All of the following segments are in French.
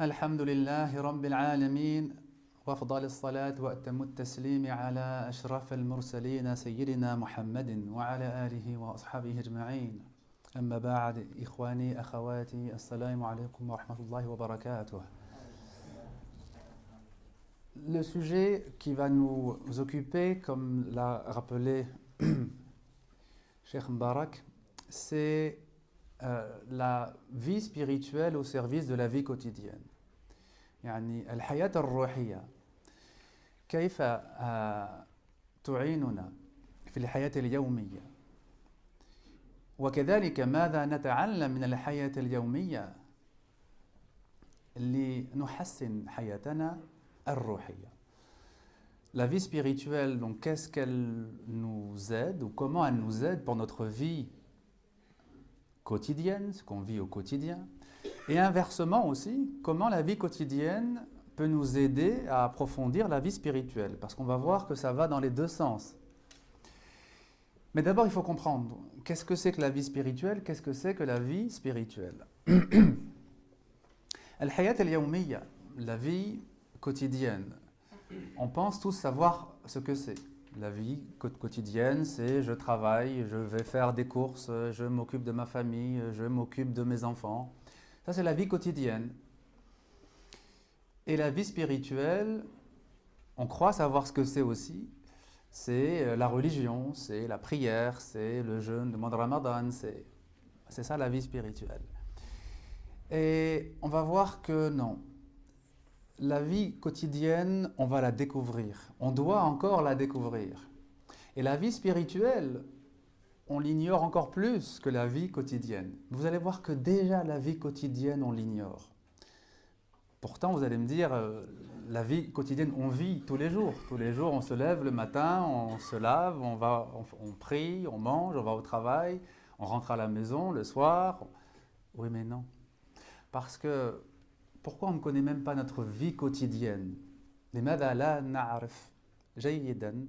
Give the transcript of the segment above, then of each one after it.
الحمد لله رب العالمين وأفضل الصلاة وأتم التسليم على أشرف المرسلين سيدنا محمد وعلى آله وأصحابه أجمعين. أما بعد إخواني أخواتي السلام عليكم ورحمة الله وبركاته. Le sujet qui va nous occuper, comme l'a rappelé Cheikh Mbarak, c'est la vie spirituelle au service de la vie quotidienne. يعني الحياة الروحية كيف تعيننا في الحياة اليومية، وكذلك ماذا نتعلم من الحياة اليومية لنحسن حياتنا الروحية. La vie spirituelle, donc qu'est-ce qu'elle nous aide ou comment elle nous aide pour notre vie quotidienne, ce qu'on vit au quotidien, et inversement aussi, comment la vie quotidienne peut nous aider à approfondir la vie spirituelle, parce qu'on va voir que ça va dans les deux sens. Mais d'abord, il faut comprendre, qu'est-ce que c'est que la vie spirituelle, qu'est-ce que c'est que la vie spirituelle. Al-hayat al-yawmiyya, la vie quotidienne. On pense tous savoir ce que c'est. La vie quotidienne, c'est je travaille, je vais faire des courses, je m'occupe de ma famille, je m'occupe de mes enfants. Ça, c'est la vie quotidienne. Et la vie spirituelle, on croit savoir ce que c'est aussi. C'est la religion, c'est la prière, c'est le jeûne du mois de Ramadan, c'est ça la vie spirituelle. Et on va voir que non. La vie quotidienne, on va la découvrir. On doit encore la découvrir. Et la vie spirituelle, on l'ignore encore plus que la vie quotidienne. Vous allez voir que déjà la vie quotidienne, on l'ignore. Pourtant, vous allez me dire, la vie quotidienne, on vit tous les jours. Tous les jours, on se lève le matin, on se lave, on prie, on mange, on va au travail, on rentre à la maison le soir. Oui, mais non. Parce que pourquoi on ne connaît même pas notre vie quotidienne? لماذا لا نعرف جيدا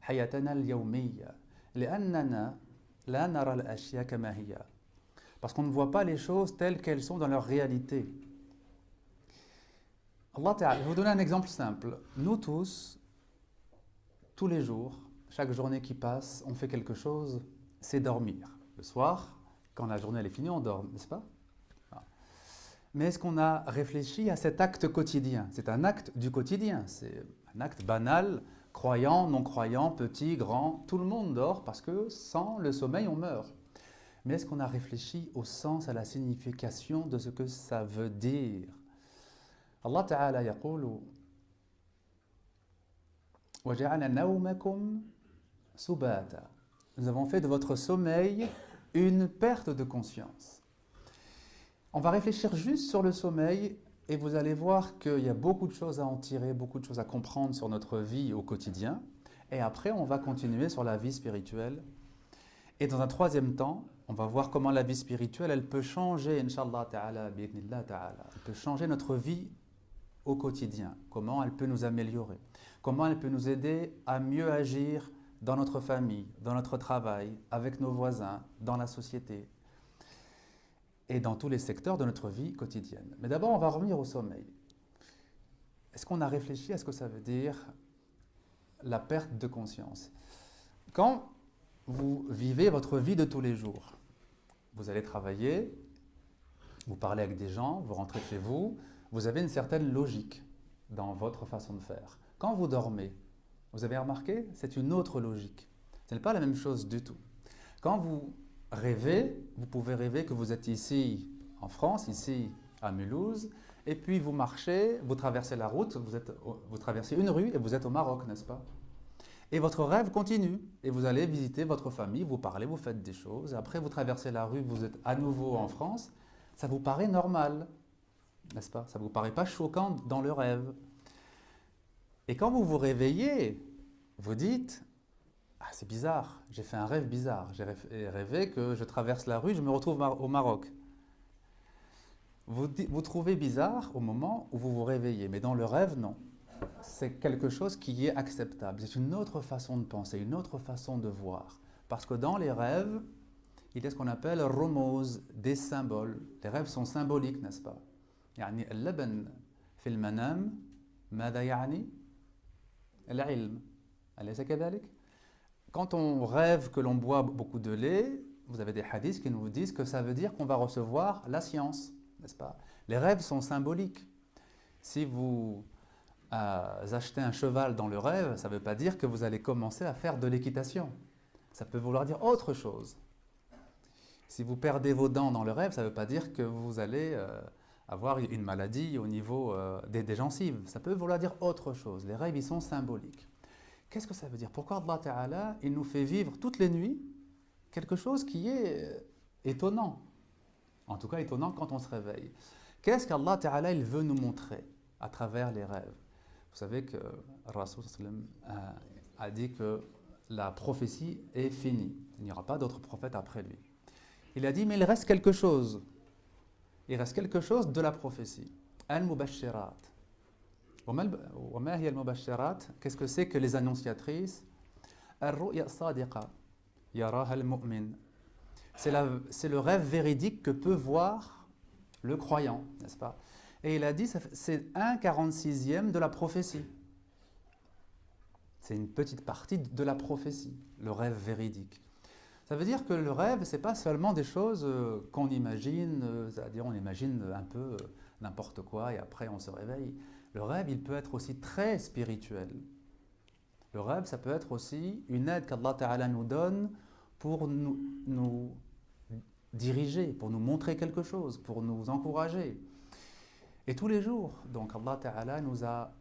حياتنا اليومية؟ لأننا لا نرى الأشياء كما هي. Parce qu'on ne voit pas les choses telles qu'elles sont dans leur réalité. Allah Ta'ala, je vais vous donner un exemple simple. Nous tous les jours, chaque journée qui passe, on fait quelque chose, c'est dormir. Le soir, quand la journée elle est finie, on dort, n'est-ce pas? Mais est-ce qu'on a réfléchi à cet acte quotidien? C'est un acte du quotidien, c'est un acte banal, croyant, non-croyant, petit, grand, tout le monde dort parce que sans le sommeil on meurt. Mais est-ce qu'on a réfléchi au sens, à la signification de ce que ça veut dire? Allah Ta'ala yaqulu وَجَعَلَ نَوْمَكُمْ سُبَاتًا. Nous avons fait de votre sommeil une perte de conscience. On va réfléchir juste sur le sommeil et vous allez voir qu'il y a beaucoup de choses à en tirer, beaucoup de choses à comprendre sur notre vie au quotidien. Et après, on va continuer sur la vie spirituelle. Et dans un troisième temps, on va voir comment la vie spirituelle, elle peut changer, Inch'Allah Ta'ala, bi'idhnillah Ta'ala. Elle peut changer notre vie au quotidien. Comment elle peut nous améliorer. Comment elle peut nous aider à mieux agir dans notre famille, dans notre travail, avec nos voisins, dans la société. Et dans tous les secteurs de notre vie quotidienne. Mais d'abord, on va revenir au sommeil. Est-ce qu'on a réfléchi à ce que ça veut dire la perte de conscience? Quand vous vivez votre vie de tous les jours, vous allez travailler, vous parlez avec des gens, vous rentrez chez vous, vous avez une certaine logique dans votre façon de faire. Quand vous dormez, vous avez remarqué, c'est une autre logique. Ce n'est pas la même chose du tout. Quand vous rêvez, vous pouvez rêver que vous êtes ici en France, ici à Mulhouse, et puis vous marchez, vous traversez la route, vous traversez une rue et vous êtes au Maroc, n'est-ce pas? Et votre rêve continue, et vous allez visiter votre famille, vous parlez, vous faites des choses, et après vous traversez la rue, vous êtes à nouveau en France, ça vous paraît normal, n'est-ce pas? Ça ne vous paraît pas choquant dans le rêve. Et quand vous vous réveillez, vous dites: ah, c'est bizarre, j'ai fait un rêve bizarre. J'ai rêvé que je traverse la rue, je me retrouve au Maroc. Vous trouvez bizarre au moment où vous vous réveillez, mais dans le rêve, non. C'est quelque chose qui est acceptable. C'est une autre façon de penser, une autre façon de voir. Parce que dans les rêves, il y a ce qu'on appelle rumuz, des symboles. Les rêves sont symboliques, n'est-ce pas? يعني اللبن في المنام ماذا يعني؟ العلم. أليس كذلك؟ Quand on rêve que l'on boit beaucoup de lait, vous avez des hadiths qui nous disent que ça veut dire qu'on va recevoir la science, n'est-ce pas? Les rêves sont symboliques. Si vous achetez un cheval dans le rêve, ça ne veut pas dire que vous allez commencer à faire de l'équitation. Ça peut vouloir dire autre chose. Si vous perdez vos dents dans le rêve, ça ne veut pas dire que vous allez avoir une maladie au niveau des gencives. Ça peut vouloir dire autre chose. Les rêves, ils sont symboliques. Qu'est-ce que ça veut dire? Pourquoi Allah Ta'ala, il nous fait vivre toutes les nuits quelque chose qui est étonnant? En tout cas, étonnant quand on se réveille. Qu'est-ce qu'Allah Ta'ala, il veut nous montrer à travers les rêves? Vous savez que Rasul a dit que la prophétie est finie. Il n'y aura pas d'autres prophètes après lui. Il a dit, mais il reste quelque chose. Il reste quelque chose de la prophétie. Al-Mubashirat. Qu'est-ce que c'est que les annonciatrices? C'est le rêve véridique que peut voir le croyant, n'est-ce pas? Et il a dit, c'est 1/46e de la prophétie. C'est une petite partie de la prophétie, le rêve véridique. Ça veut dire que le rêve, ce n'est pas seulement des choses qu'on imagine, c'est-à-dire on imagine un peu n'importe quoi et après on se réveille. Le rêve, il peut être aussi très spirituel. Le rêve, ça peut être aussi une aide qu'Allah Ta'ala nous donne pour nous diriger, pour nous montrer quelque chose, pour nous encourager. Et tous les jours, donc Allah Ta'ala nous a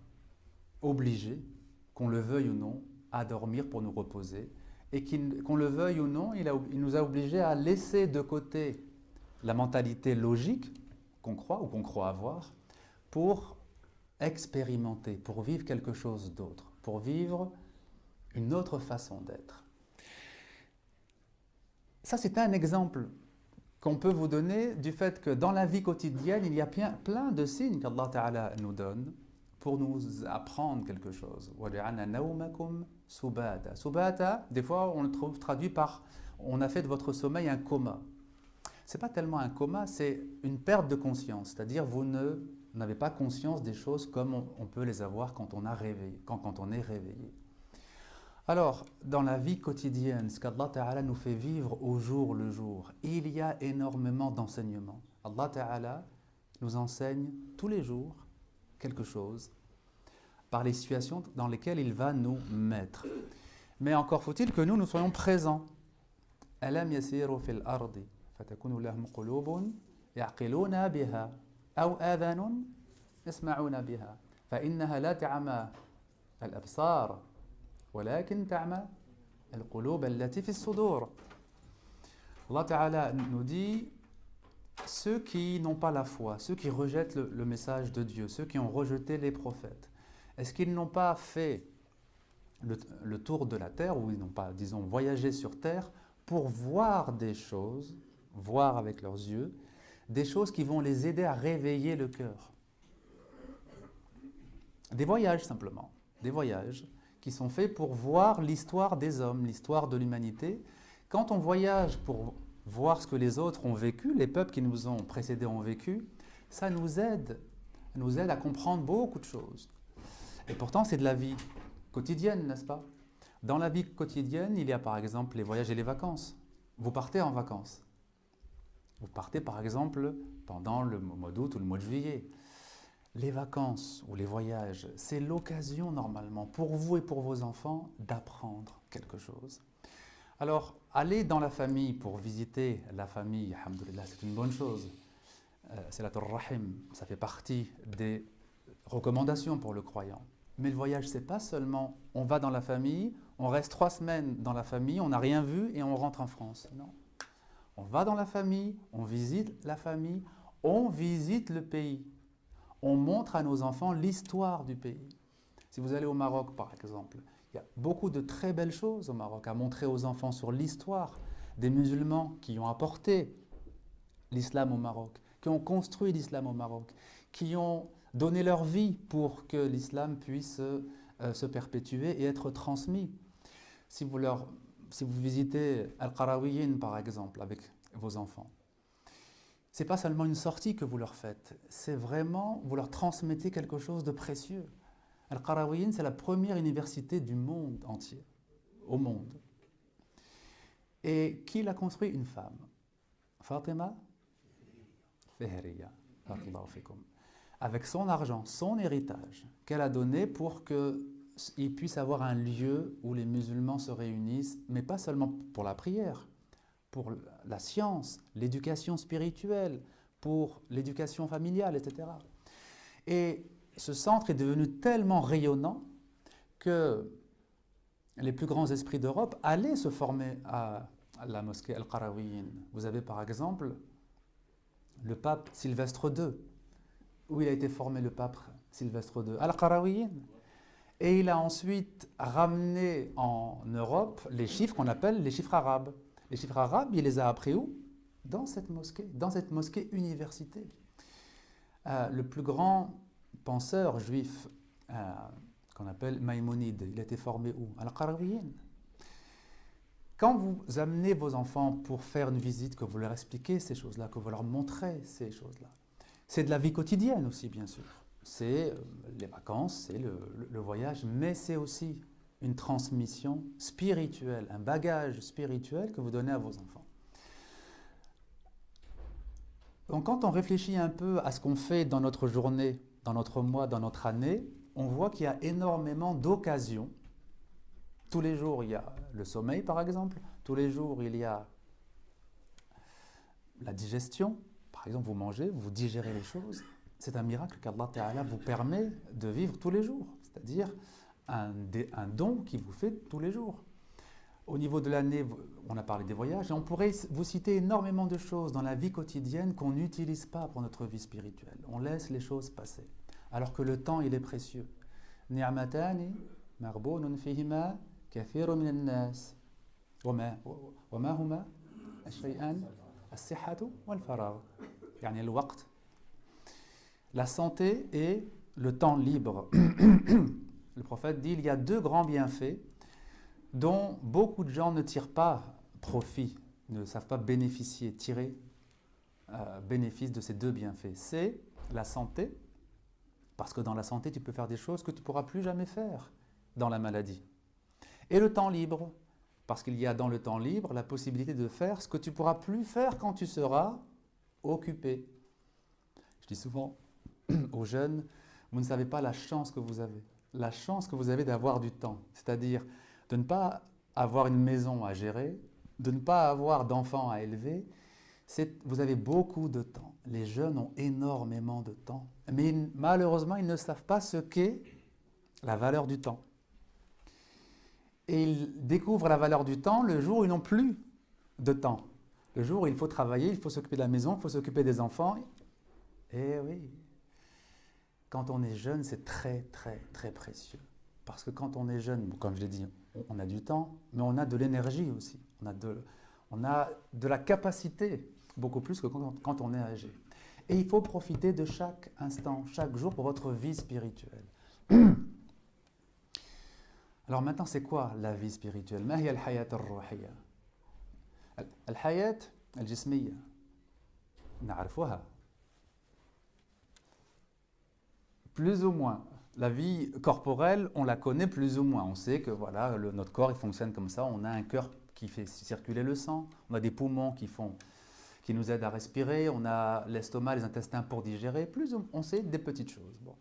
obligés, qu'on le veuille ou non, à dormir pour nous reposer. Et qu'on le veuille ou non, il nous a obligés à laisser de côté la mentalité logique qu'on croit ou qu'on croit avoir pour expérimenter, pour vivre quelque chose d'autre, pour vivre une autre façon d'être. Ça, c'est un exemple qu'on peut vous donner du fait que dans la vie quotidienne, il y a plein de signes qu'Allah Ta'ala nous donne pour nous apprendre quelque chose. Subata, des fois on le trouve traduit par on a fait de votre sommeil un coma. Ce n'est pas tellement un coma, c'est une perte de conscience, c'est-à-dire vous n'avez pas conscience des choses comme on peut les avoir quand on est réveillé. Alors, dans la vie quotidienne, ce qu'Allah Ta'ala nous fait vivre au jour le jour, il y a énormément d'enseignements. Allah Ta'ala nous enseigne tous les jours quelque chose par les situations dans lesquelles il va nous mettre. Mais encore faut-il que nous soyons présents. Alam yasiru fil ardi fatakunu lahum qulubun ya'qiluna biha aw adhanun yasma'una biha fa innaha la ta'ma al-absar walakin ta'ma al-qulub allati fi as-sudur. Allah Ta'ala nous dit ceux qui n'ont pas la foi, ceux qui rejettent le message de Dieu, ceux qui ont rejeté les prophètes, est-ce qu'ils n'ont pas fait le tour de la terre, ou ils n'ont pas, disons, voyagé sur terre pour voir des choses, voir avec leurs yeux, des choses qui vont les aider à réveiller le cœur? Des voyages simplement, des voyages qui sont faits pour voir l'histoire des hommes, l'histoire de l'humanité. Quand on voyage pour voir ce que les autres ont vécu, les peuples qui nous ont précédés ont vécu, ça nous aide à comprendre beaucoup de choses. Et pourtant, c'est de la vie quotidienne, n'est-ce pas? Dans la vie quotidienne, il y a par exemple les voyages et les vacances. Vous partez en vacances. Vous partez par exemple pendant le mois d'août ou le mois de juillet. Les vacances ou les voyages, c'est l'occasion normalement pour vous et pour vos enfants d'apprendre quelque chose. Alors, aller dans la famille pour visiter la famille, alhamdoulilah, c'est une bonne chose. Silatul Rahim, ça fait partie des recommandations pour le croyant. Mais le voyage, c'est pas seulement on va dans la famille, on reste 3 semaines dans la famille, on n'a rien vu et on rentre en France. Non. On va dans la famille, on visite la famille, on visite le pays. On montre à nos enfants l'histoire du pays. Si vous allez au Maroc, par exemple, il y a beaucoup de très belles choses au Maroc à montrer aux enfants sur l'histoire des musulmans qui ont apporté l'islam au Maroc, qui ont construit l'islam au Maroc, qui ont donné leur vie pour que l'islam puisse se perpétuer et être transmis. Si vous visitez Al-Qarawiyyin, par exemple, avec vos enfants, c'est pas seulement une sortie que vous leur faites, c'est vraiment, vous leur transmettez quelque chose de précieux. Al-Qarawiyyin, c'est la première université du monde entier, au monde. Et qui l'a construit? Une femme. Fatima Fihriya, barakallahu fikum. Avec son argent, son héritage, qu'elle a donné pour qu'il puisse avoir un lieu où les musulmans se réunissent, mais pas seulement pour la prière, pour la science, l'éducation spirituelle, pour l'éducation familiale, etc. Et ce centre est devenu tellement rayonnant que les plus grands esprits d'Europe allaient se former à la mosquée Al-Qarawiyyin. Vous avez par exemple le pape Sylvestre II. Où il a été formé le pape Sylvestre II? Al-Qarawiyyin. Et il a ensuite ramené en Europe les chiffres qu'on appelle les chiffres arabes. Les chiffres arabes, il les a appris où? Dans cette mosquée université. Le plus grand penseur juif qu'on appelle Maïmonide, il a été formé où? Al-Qarawiyyin. Quand vous amenez vos enfants pour faire une visite, que vous leur expliquez ces choses-là, que vous leur montrez ces choses-là, c'est de la vie quotidienne aussi, bien sûr. C'est les vacances, c'est le voyage, mais c'est aussi une transmission spirituelle, un bagage spirituel que vous donnez à vos enfants. Donc quand on réfléchit un peu à ce qu'on fait dans notre journée, dans notre mois, dans notre année, on voit qu'il y a énormément d'occasions. Tous les jours, il y a le sommeil, par exemple. Tous les jours, il y a la digestion. Par exemple, vous mangez, vous digérez les choses. C'est un miracle qu'Allah Ta'ala vous permet de vivre tous les jours. C'est-à-dire un don qu'il vous fait tous les jours. Au niveau de l'année, on a parlé des voyages. Et on pourrait vous citer énormément de choses dans la vie quotidienne qu'on n'utilise pas pour notre vie spirituelle. On laisse les choses passer. Alors que le temps, il est précieux. Ni'matani marbunun fihima كثير من الناس وما هما الشيئان الصحة والفراغ يعني الوقت. La santé et le temps libre. Le prophète dit il y a deux grands bienfaits dont beaucoup de gens ne tirent pas profit, ne savent pas bénéficier, tirer bénéfice de ces deux bienfaits. C'est la santé, parce que dans la santé tu peux faire des choses que tu ne pourras plus jamais faire dans la maladie. Et le temps libre, parce qu'il y a dans le temps libre la possibilité de faire ce que tu ne pourras plus faire quand tu seras occupé. Je dis souvent aux jeunes, vous ne savez pas la chance que vous avez d'avoir du temps, c'est-à-dire de ne pas avoir une maison à gérer, de ne pas avoir d'enfants à élever. Vous avez beaucoup de temps. Les jeunes ont énormément de temps, mais malheureusement, ils ne savent pas ce qu'est la valeur du temps. Et ils découvrent la valeur du temps le jour où ils n'ont plus de temps. Le jour où il faut travailler, il faut s'occuper de la maison, il faut s'occuper des enfants. Et oui, quand on est jeune, c'est très, très, très précieux. Parce que quand on est jeune, comme je l'ai dit, on a du temps, mais on a de l'énergie aussi. On a de la capacité, beaucoup plus que quand on est âgé. Et il faut profiter de chaque instant, chaque jour pour votre vie spirituelle. Alors maintenant, c'est quoi la vie spirituelle? ما هي الحياة الروحية؟ الحياة الجسمية نعرفها. Plus ou moins. La vie corporelle, on la connaît plus ou moins. On sait que voilà, notre corps il fonctionne comme ça. On a un cœur qui fait circuler le sang. On a des poumons qui nous aident à respirer. On a l'estomac, les intestins pour digérer. On sait des petites choses. Bon.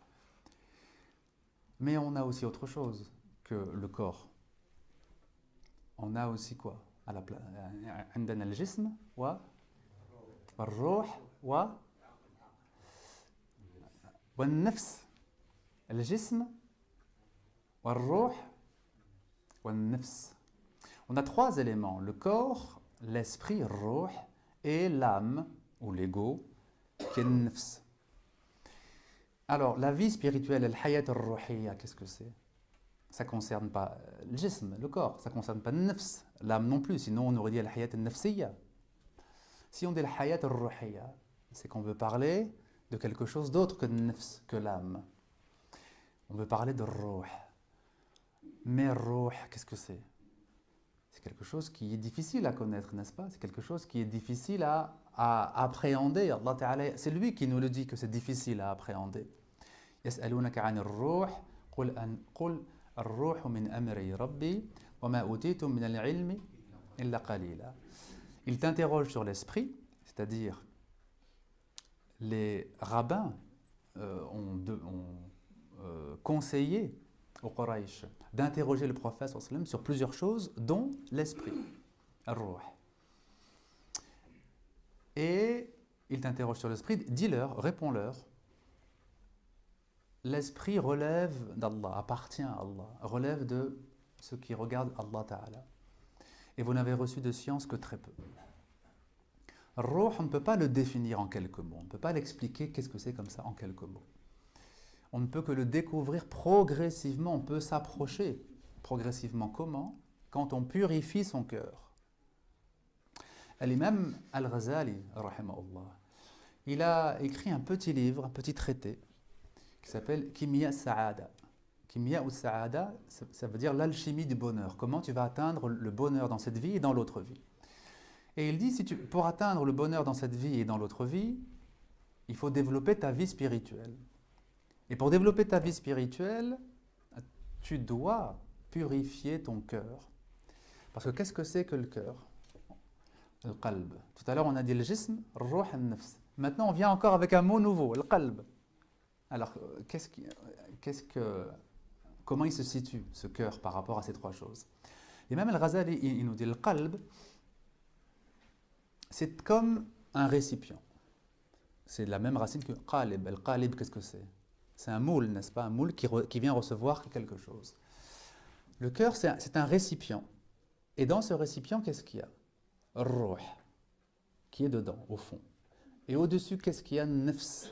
Mais on a aussi autre chose que le corps. On a aussi quoi? عندنا الجسم والروح والنفس. الجسم والروح والنفس. On a trois éléments, le corps, l'esprit, الروح, et l'âme, ou l'ego, qui est le nafs. Alors, la vie spirituelle, الحياة الروحية, qu'est-ce que c'est? Ça ne concerne pas le jism, le corps, ça ne concerne pas le nafs, l'âme non plus, sinon on aurait dit الحياة النفسية. Si on dit الحياة الروحية, c'est qu'on veut parler de quelque chose d'autre que le nafs, que l'âme. On veut parler de ruh. Mais ruh, qu'est-ce que c'est? C'est quelque chose qui est difficile à connaître, n'est-ce pas? C'est quelque chose qui est difficile à à appréhender. Allah Ta'ala, c'est lui qui nous le dit que c'est difficile à appréhender. يسألونك عن الروح قل الروح من أمر ربي وما أوتيتم من العلم إلا قليلا. Il t'interroge sur l'esprit, c'est-à-dire les rabbins ont conseillé aux Quraysh d'interroger le prophète sallam sur plusieurs choses, dont l'esprit, al-ruh. Et il t'interroge sur l'esprit, dis-leur, réponds-leur, l'esprit relève d'Allah, appartient à Allah, relève de ce qui regarde Allah Ta'ala. Et vous n'avez reçu de science que très peu. Ruh, on ne peut pas le définir en quelques mots, on ne peut pas l'expliquer qu'est-ce que c'est comme ça en quelques mots. On ne peut que le découvrir progressivement, on peut s'approcher progressivement. Comment? Quand on purifie son cœur. L'imam Al-Ghazali, rahimahullah, il a écrit un petit livre, un petit traité, qui s'appelle Kimya Sa'ada. Kimya ou Sa'ada, ça veut dire l'alchimie du bonheur. Comment tu vas atteindre le bonheur dans cette vie et dans l'autre vie. Et il dit, pour atteindre le bonheur dans cette vie et dans l'autre vie, il faut développer ta vie spirituelle. Et pour développer ta vie spirituelle, tu dois purifier ton cœur. Parce que qu'est-ce que c'est que le cœur? Le qalb. Tout à l'heure, on a dit le jism, ruh al-nafs. Maintenant, on vient encore avec un mot nouveau, le qalb. Alors, comment il se situe, ce cœur, par rapport à ces trois choses? Et même Al-Ghazali, il nous dit le qalb, c'est comme un récipient. C'est la même racine que qalib. Le qalib, qu'est-ce que c'est? C'est un moule, n'est-ce pas? Un moule qui vient recevoir quelque chose. Le cœur, c'est un récipient. Et dans ce récipient, qu'est-ce qu'il y a? Ruh, qui est dedans, au fond. Et au-dessus, qu'est-ce qu'il y a? Nafs.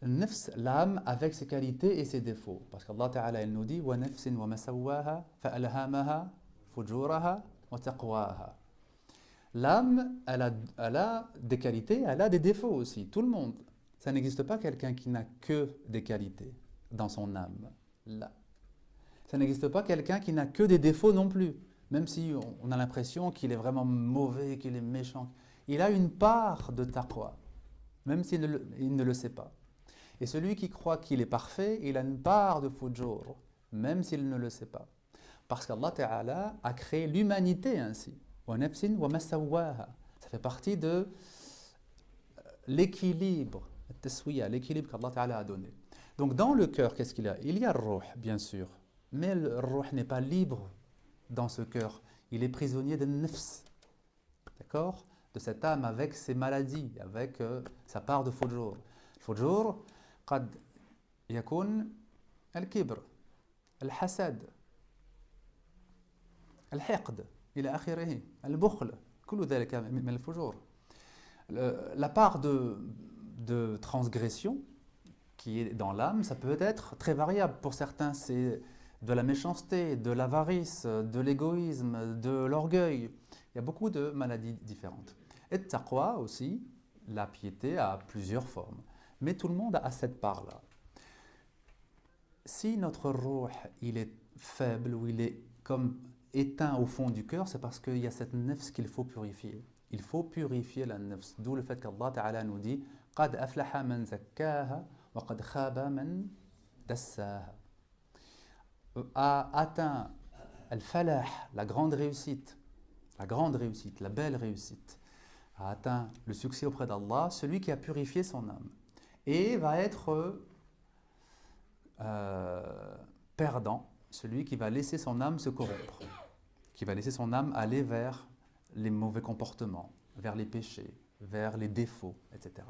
Nafs, l'âme, avec ses qualités et ses défauts. Parce qu'Allah Ta'ala, il nous dit wa nafsin wa masawwaha fa'alhamaha fujuraha wa taqwaha. L'âme, elle a des qualités, elle a des défauts aussi. Tout le monde. Ça n'existe pas quelqu'un qui n'a que des qualités dans son âme. Là. Ça n'existe pas quelqu'un qui n'a que des défauts non plus. Même si on a l'impression qu'il est vraiment mauvais, qu'il est méchant. Il a une part de taqwa, même s'il ne le sait pas. Et celui qui croit qu'il est parfait, il a une part de fujur, même s'il ne le sait pas. Parce qu'Allah Ta'ala a créé l'humanité ainsi. Wa nafsin wa masawwaha. Ça fait partie de l'équilibre, l'équilibre qu'Allah Ta'ala a donné. Donc dans le cœur, qu'est-ce qu'il y a? Il y a le ruh, bien sûr. Mais le ruh n'est pas libre dans ce cœur. Il est prisonnier de nafs. D'accord? De cette âme avec ses maladies, avec sa part de fujur. الفجور قد يكون الكبر الحسد الحقد إلى آخره البخل كل ذلك من الفجور. La part de transgression qui est dans l'âme, ça peut être très variable. Pour certains, c'est de la méchanceté, de l'avarice, de l'égoïsme, de l'orgueil. Il y a beaucoup de maladies différentes. Et taqwa aussi, la piété a plusieurs formes. Mais tout le monde a cette part-là. Si notre ruh, il est faible ou il est comme éteint au fond du cœur, c'est parce qu'il y a cette nafs qu'il faut purifier. Il faut purifier la nafs. D'où le fait qu'Allah Ta'ala nous dit قَدْ أَفْلَحَ مَنْ زَكَّاهَا وَقَدْ خَابَ مَنْ دَسَّاهَا. A atteint al-falah, la grande réussite, la belle réussite, a atteint le succès auprès d'Allah, celui qui a purifié son âme. Et va être perdant, celui qui va laisser son âme se corrompre, qui va laisser son âme aller vers les mauvais comportements, vers les péchés, vers les défauts, etc.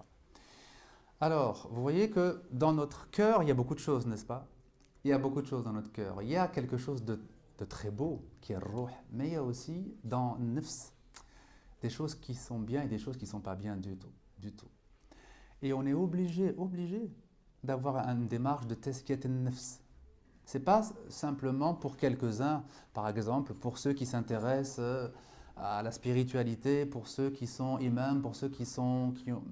Alors, vous voyez que dans notre cœur, il y a beaucoup de choses, n'est-ce pas? Il y a beaucoup de choses dans notre cœur. Il y a quelque chose de très beau, qui est ruh, mais il y a aussi dans nafs des choses qui sont bien et des choses qui ne sont pas bien du tout. Et on est obligé d'avoir une démarche de tazkiyat an-nafs. Ce n'est pas simplement pour quelques-uns, par exemple, pour ceux qui s'intéressent à la spiritualité, pour ceux qui sont imams, pour ceux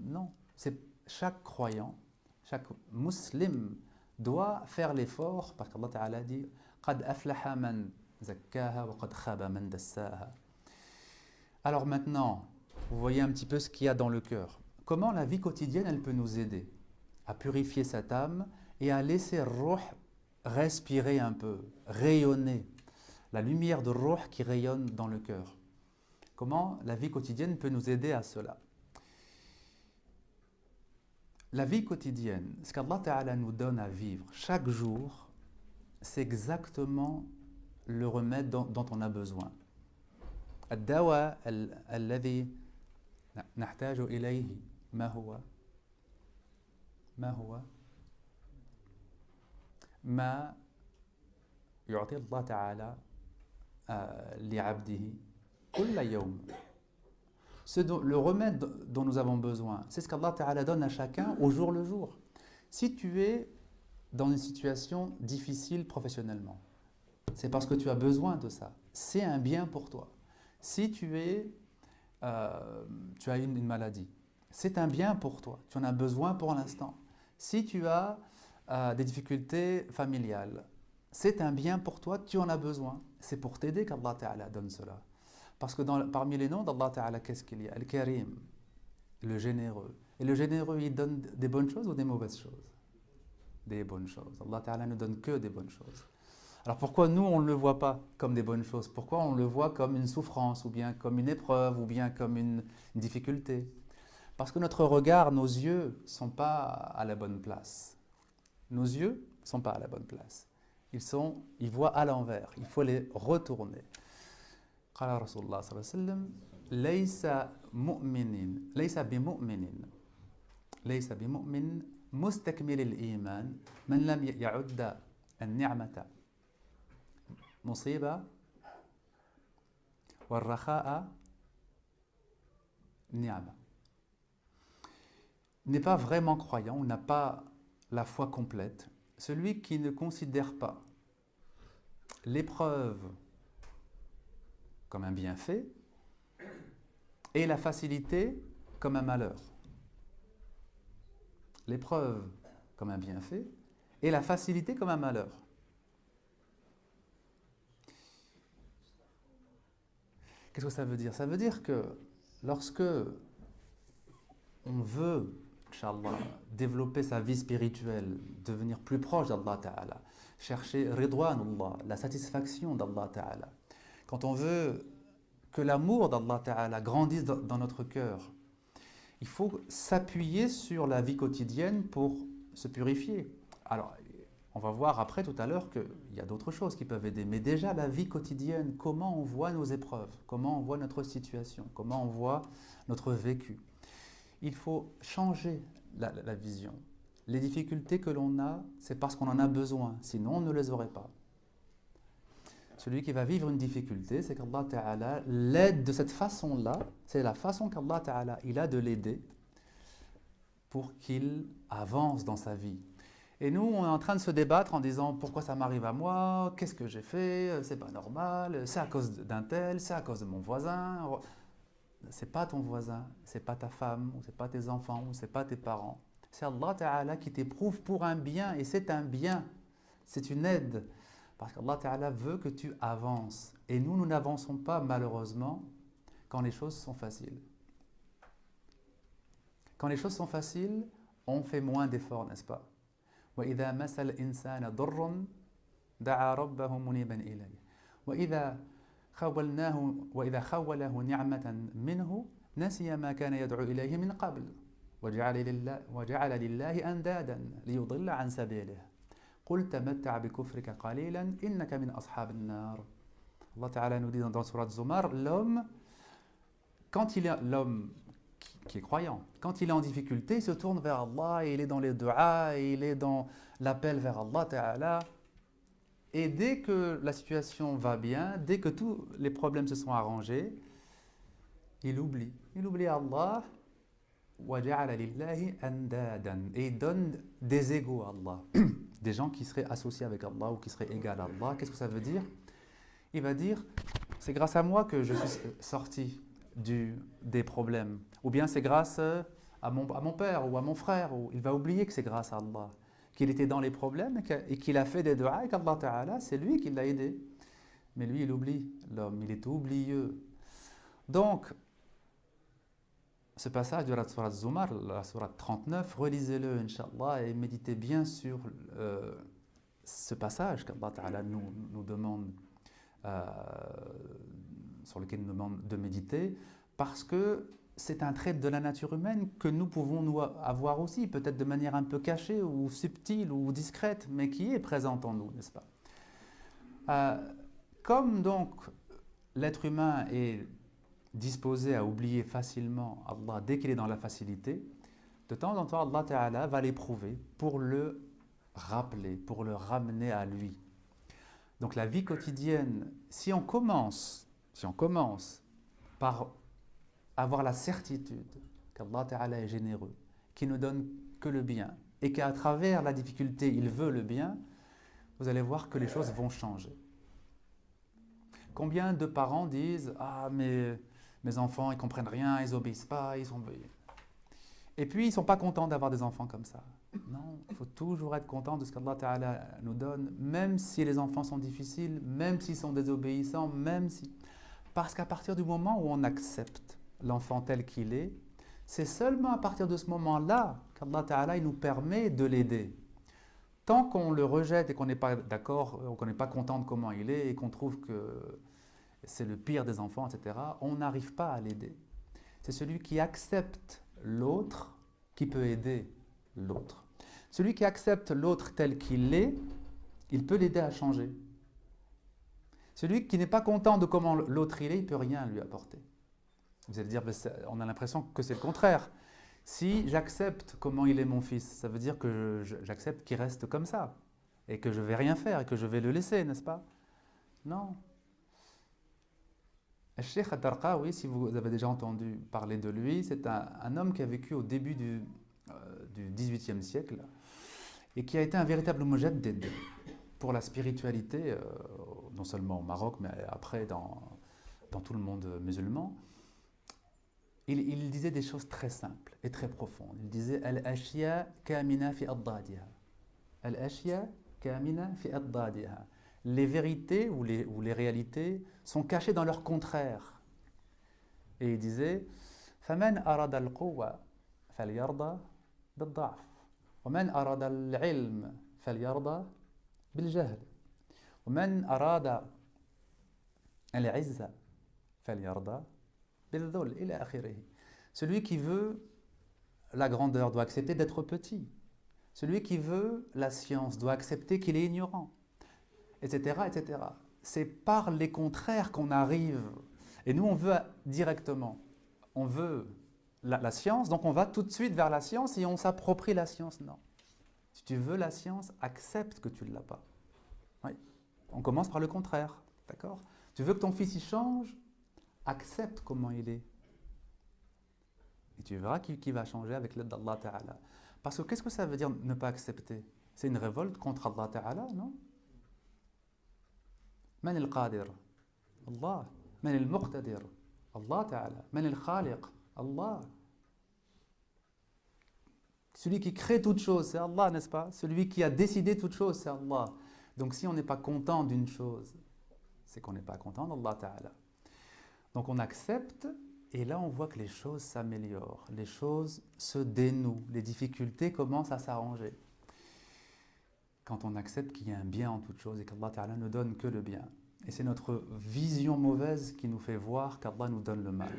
Non, c'est chaque croyant, chaque musulman doit faire l'effort, parce qu'Allah Ta'ala dit « قَدْ أَفْلَحَ مَنْ زَكَّاهَا وَقَدْ خَابَ مَنْ دَسَّاهَا ». Alors maintenant, vous voyez un petit peu ce qu'il y a dans le cœur. Comment la vie quotidienne, elle peut nous aider à purifier cette âme et à laisser Ruh respirer un peu, rayonner. La lumière de Ruh qui rayonne dans le cœur. Comment la vie quotidienne peut nous aider à cela? La vie quotidienne, ce qu'Allah Ta'ala nous donne à vivre chaque jour, c'est exactement le remède dont on a besoin. الدواء الذي نحتاج إليه ما هو؟ ما يعطي الله تعالى لعبده كل يوم. Le remède dont nous avons besoin, c'est ce qu'Allah Ta'ala donne à chacun au jour le jour. Si tu es dans une situation difficile professionnellement, c'est parce que tu as besoin de ça. C'est un bien pour toi. Si tu as une maladie, c'est un bien pour toi. Tu en as besoin pour l'instant. Si tu as des difficultés familiales, c'est un bien pour toi, tu en as besoin. C'est pour t'aider qu'Allah Ta'ala donne cela. Parce que parmi les noms d'Allah Ta'ala, qu'est-ce qu'il y a? Al-Karim, le généreux. Et le généreux, il donne des bonnes choses ou des mauvaises choses? Des bonnes choses. Allah Ta'ala ne donne que des bonnes choses. Alors pourquoi nous, on ne le voit pas comme des bonnes choses? Pourquoi on le voit comme une souffrance, ou bien comme une épreuve, ou bien comme une difficulté? Parce que notre regard, nos yeux ne sont pas à la bonne place. Nos yeux ne sont pas à la bonne place. Ils voient à l'envers. Il faut les retourner. قال رسول الله صلى الله عليه وسلم ليس بمؤمن مستكمل الإيمان من لم يعد النعمة مصيبة والرخاء نعمة. N'est pas vraiment croyant, ou n'a pas la foi complète, celui qui ne considère pas l'épreuve comme un bienfait et la facilité comme un malheur. L'épreuve comme un bienfait et la facilité comme un malheur. Qu'est-ce que ça veut dire? Ça veut dire que lorsque on veut, Inch'Allah, développer sa vie spirituelle, devenir plus proche d'Allah Ta'ala, chercher Ridwanullah, la satisfaction d'Allah Ta'ala, quand on veut que l'amour d'Allah Ta'ala grandisse dans notre cœur, il faut s'appuyer sur la vie quotidienne pour se purifier. Alors, on va voir après tout à l'heure qu'il y a d'autres choses qui peuvent aider, mais déjà la vie quotidienne, comment on voit nos épreuves, comment on voit notre situation, comment on voit notre vécu. Il faut changer la vision. Les difficultés que l'on a, c'est parce qu'on en a besoin, sinon on ne les aurait pas. Celui qui va vivre une difficulté, c'est qu'Allah Ta'ala l'aide de cette façon-là, c'est la façon qu'Allah Ta'ala il a de l'aider pour qu'il avance dans sa vie. Et nous, on est en train de se débattre en disant pourquoi ça m'arrive à moi, qu'est-ce que j'ai fait, c'est pas normal, c'est à cause d'un tel, c'est à cause de mon voisin. C'est pas ton voisin, c'est pas ta femme, ou c'est pas tes enfants, ou c'est pas tes parents. C'est Allah Ta'ala qui t'éprouve pour un bien, et c'est un bien, c'est une aide. Parce qu'Allah Ta'ala veut que tu avances. Et nous n'avançons pas, malheureusement, quand les choses sont faciles. Quand les choses sont faciles, on fait moins d'efforts, n'est-ce pas? وَإِذَا مَسَ الْإِنسَانَ ضُرٌّ دَعَا رَبَّهُ مُنِيبًا إِلَيْهِ وَإِذَا خَوَّلَهُ نِعْمَةً مِّنْهُ نَسِيَ مَا كَانَ يَدْعُو إِلَيْهِ مِنْ قَبْلُ وَجَعَلَ لِلَّهِ أَنْدَادًا لِيُضِلَّ عَنْ سَبِيلِهِ قل تمتع بكفرك قليلا إنك من أصحاب النار. Allah Ta'ala nous dit dans Surat Zumar, l'homme qui est croyant, quand il est en difficulté, il se tourne vers Allah, et il est dans les du'a, et il est dans l'appel vers Allah Ta'ala. Et dès que la situation va bien, dès que tous les problèmes se sont arrangés, il oublie Allah. وَجَعَلَ لِلَّهِ أَنْدَادًا. Et il donne des égaux à Allah. Des gens qui seraient associés avec Allah ou qui seraient égaux à Allah. Qu'est-ce que ça veut dire? Il va dire, c'est grâce à moi que je suis sorti des problèmes. Ou bien c'est grâce à mon père ou à mon frère. Ou il va oublier que c'est grâce à Allah, qu'il était dans les problèmes et qu'il a fait des du'a et qu'Allah Ta'ala, c'est lui qui l'a aidé. Mais lui, il oublie. L'homme, il est oublieux. Donc, ce passage de la Surah Zumar, la Surah 39, relisez-le, Inch'Allah, et méditez bien sur ce passage qu'Allah Ta'ala nous demande, sur lequel il nous demande de méditer, parce que c'est un trait de la nature humaine que nous pouvons nous avoir aussi, peut-être de manière un peu cachée ou subtile ou discrète, mais qui est présente en nous, n'est-ce pas? Comme donc l'être humain est disposé à oublier facilement Allah dès qu'il est dans la facilité, de temps en temps Allah Ta'ala va l'éprouver pour le rappeler, pour le ramener à lui. Donc la vie quotidienne, si on commence par avoir la certitude qu'Allah Ta'ala est généreux, qu'il ne donne que le bien, et qu'à travers la difficulté, il veut le bien, vous allez voir que les choses vont changer. Combien de parents disent « Ah, mais mes enfants, ils ne comprennent rien, ils n'obéissent pas, ils sont... » Et puis, ils ne sont pas contents d'avoir des enfants comme ça. Non, il faut toujours être content de ce qu'Allah Ta'ala nous donne, même si les enfants sont difficiles, même s'ils sont désobéissants, même si... Parce qu'à partir du moment où on accepte l'enfant tel qu'il est, c'est seulement à partir de ce moment-là qu'Allah Ta'ala il nous permet de l'aider. Tant qu'on le rejette et qu'on n'est pas d'accord, qu'on n'est pas content de comment il est et qu'on trouve que c'est le pire des enfants, etc., on n'arrive pas à l'aider. C'est celui qui accepte l'autre qui peut aider l'autre. Celui qui accepte l'autre tel qu'il est, il peut l'aider à changer. Celui qui n'est pas content de comment l'autre il est, il ne peut rien lui apporter. Vous allez dire, on a l'impression que c'est le contraire. Si j'accepte comment il est mon fils, ça veut dire que j'accepte qu'il reste comme ça et que je ne vais rien faire et que je vais le laisser, n'est-ce pas? Non. Le Cheikh Ad-Darqawi, si vous avez déjà entendu parler de lui, c'est un homme qui a vécu au début du XVIIIe siècle et qui a été un véritable mujaddid pour la spiritualité, non seulement au Maroc, mais après dans tout le monde musulman. Il disait des choses très simples et très profondes. Il disait « Al-ashya kamina fi addadiha » Al-ashya kamina fi addadiha. Les vérités ou les réalités sont cachées dans leur contraire. Et il disait « Faman arada al-quwwa falyarda bil-da'f wa man arada al-ilm falyarda bil-jahl wa man arada al-izza falyarda bil-dhul ila akhirih » Celui qui veut la grandeur doit accepter d'être petit. Celui qui veut la science doit accepter qu'il est ignorant, etc., etc. C'est par les contraires qu'on arrive. Et nous, on veut directement. On veut la science, donc on va tout de suite vers la science et on s'approprie la science. Non. Si tu veux la science, accepte que tu ne l'as pas. Oui. On commence par le contraire. D'accord? Tu veux que ton fils y change, accepte comment il est. Et tu verras qu'il va changer avec l'aide d'Allah Ta'ala. Parce que qu'est-ce que ça veut dire ne pas accepter? C'est une révolte contre Allah Ta'ala, non? Man al-Qadir? Allah. Man al-Muqtadir? Allah Ta'ala. Man al-Khaliq? Allah. Celui qui crée toute chose, c'est Allah, n'est-ce pas? Celui qui a décidé toute chose, c'est Allah. Donc si on n'est pas content d'une chose, c'est qu'on n'est pas content d'Allah Ta'ala. Donc on accepte. Et là, on voit que les choses s'améliorent, les choses se dénouent, les difficultés commencent à s'arranger. Quand on accepte qu'il y a un bien en toute chose et qu'Allah Ta'ala ne donne que le bien. Et c'est notre vision mauvaise qui nous fait voir qu'Allah nous donne le mal.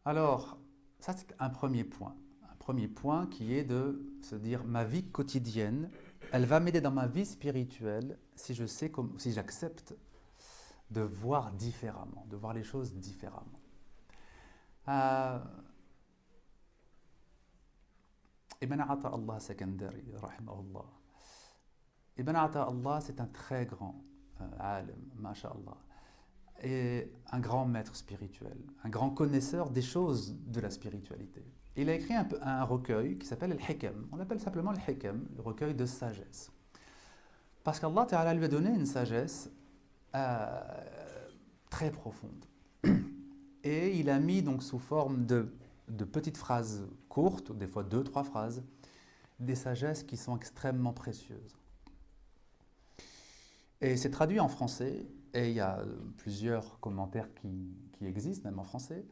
Alors, ça c'est un premier point. Un premier point qui est de se dire ma vie quotidienne, elle va m'aider dans ma vie spirituelle si je sais si j'accepte de voir différemment, de voir les choses différemment. Ibn Ata Allah Sakandari, rahimahullah. Ibn Ata Allah, c'est un très grand alim, masha'Allah, et un grand maître spirituel, un grand connaisseur des choses de la spiritualité. Il a écrit un recueil qui s'appelle Al-Hikam. On l'appelle simplement Al-Hikam, le recueil de sagesse. Parce qu'Allah Ta'ala lui a donné une sagesse très profonde. Et il a mis donc sous forme de petites phrases courtes, des fois 2-3 phrases, des sagesses qui sont extrêmement précieuses. Et c'est traduit en français, Et il y a plusieurs commentaires qui existent, même en français.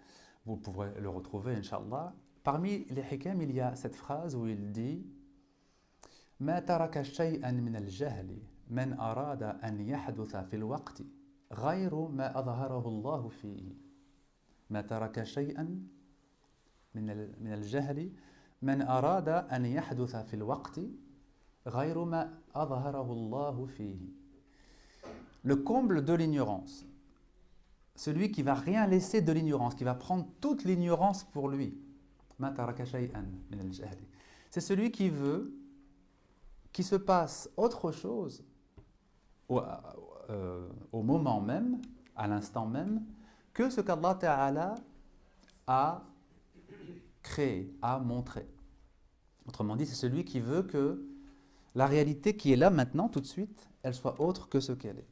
Vous pourrez le retrouver, Inch'Allah. Parmi les hikam, il y a cette phrase où il dit ما ترك شيئا من الجهل من أراد أن يحدث في الوقت غير ما أظهره الله فيه. ما ترك شيئا من الجهل من أراد أن يحدث في الوقت غير ما أظهره الله فيه. Le comble de l'ignorance, celui qui va rien laisser de l'ignorance, qui va prendre toute l'ignorance pour lui. ما ترك شيئا من الجهل. C'est celui qui veut qu'il se passe autre chose au moment même, à l'instant même, que ce qu'Allah Ta'ala a créé, a montré. Autrement dit, c'est celui qui veut que la réalité qui est là maintenant, tout de suite, elle soit autre que ce qu'elle est.